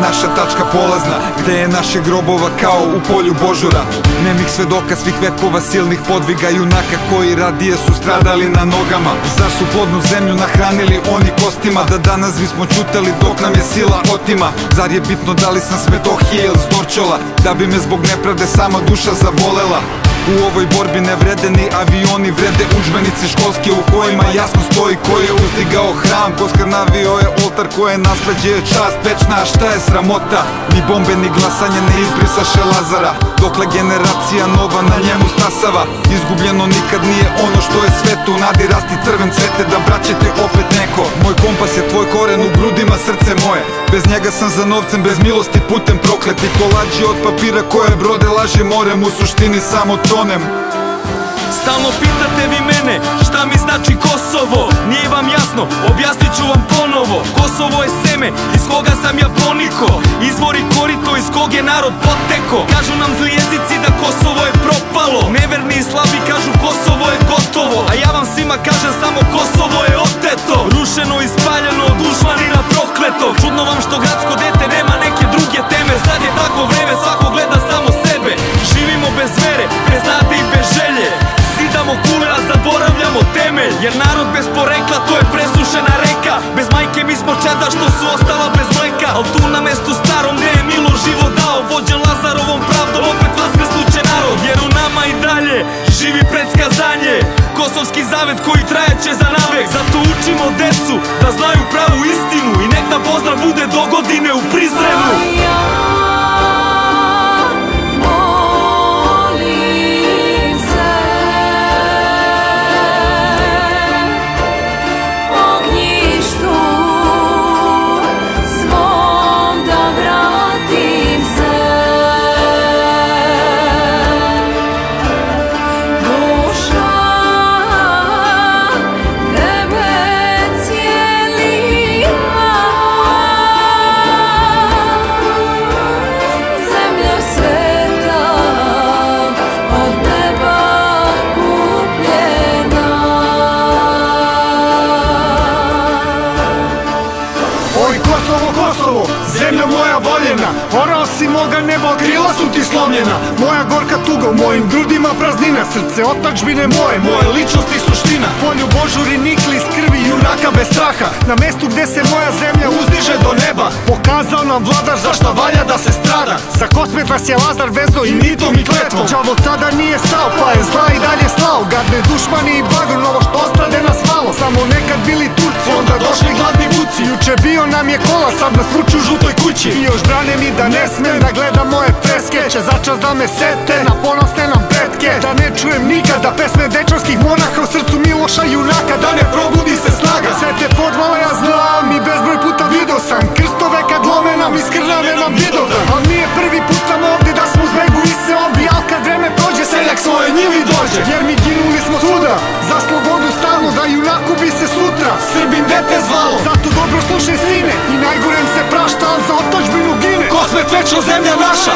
naša tačka polazna, gde je naše grobova kao u polju božura. Nemih svedoka svih vekova silnih podviga junaka koji radije su stradali na nogama. Zar su plodnu zemlju nahranili oni kostima, da danas bismo ćutali dok nam je sila otima? Zar je bitno da li sam s Metohije ili s Dorćola, da bi me zbog nepravde sama duša zavolela? U ovoj borbi ne vrede ni avioni, vrede udžbenici školski u kojima jasno stoji ko je uzdigao hram, ko skrnavio je oltar, koje nasleđe je čast večna, a šta je sramota? Ni bombe ni glasanje ne izbrisaše Lazara, dokle generacija nova na njemu stasava. Izgubljeno nikad nije ono što je sveto, u nadi rasti crven cvete da braćete opet neko. Moj kompas je tvoj koren, u grudima srce moje, bez njega sam za novcem, bez milosti putem prokleti. Kolađi od papira koje brode laže morem, u suštini samo tonem. Stalno pitate vi mene šta mi znači Kosovo, nije vam jasno, objasnit ću vam ponovo. Kosovo je seme iz koga sam ja poniko, izvor i korito iz kog je narod poteko. Kažu nam zli jezici da Kosovo je propalo, neverni i slabi kažu Kosovo je gotovo, a ja vam svima kažem samo Kosovo je oteto, rušeno i spaljeno od dušmanina prokletog. Čudno vam što gradsko dete nema neke druge teme, sad je takvo vreme, svako gleda samo sebe. Živimo bez vere, bez nade i bez želje, zidamo kule a zaboravljamo temelj, jer narod bez porekla to je presušena reka. Bez majke mi smo čeda što su ostala bez mleka, al tu na mestu starom gde je Milo život dao, vođen Lazarovom pravdom opet vaskrsnuće narod. Jer u nama i dalje živi predskazanje, kosovski zavet koji trajaće za navek. Zato učimo decu da znaju pravu istinu i nek nam pozdrav bude do godine u Prizrenu. Zemlja moja voljena, orao si moga neba, krila su ti slomljena. Moja gorka tuga, u mojim grudima praznina, srce otadžbine moje, moje ličnosti suština. Polju božuri nikli iz krvi junaka bez straha, na mestu gde se moja zemlja uzdiže do neba. Pokazao nam vladar zašta valja da se strada, za kosmet vas je Lazar vezo i mitom i kletvom. Đavo tada nije stao, pa je zla i dalje slao, gadne dušmani i bagr, novo što ostade nas malo. Samo nekad bili Turci, onda došli gladni vuci. Juče bio nam je kola, sad nas vuču u žutoj kući. I još brane mi da ne smem da gledam moje freske, će začas da me sete na ponosne nam pretke. Da ne čujem nikada pesme dečanskih monaha, u srcu Miloša junaka, da ne probudi se snaga. Sve te podvale ja znam i bezbroj puta video sam, krstove kad lome nam iz krvave nam vidovdan. Al nije prvi put nam ovde da smo zbegu i se obi, al kad vreme prođe seljak svoje njivi dođe. Jer mi ginuli smo svuda, za slobodu stalno, da junaku bi se sutra Srbin dete zvalo. Zato dobro slušaj sine, i najgorem se prašta, al za otadžbinu gine. Kosmet večno zemlja naša.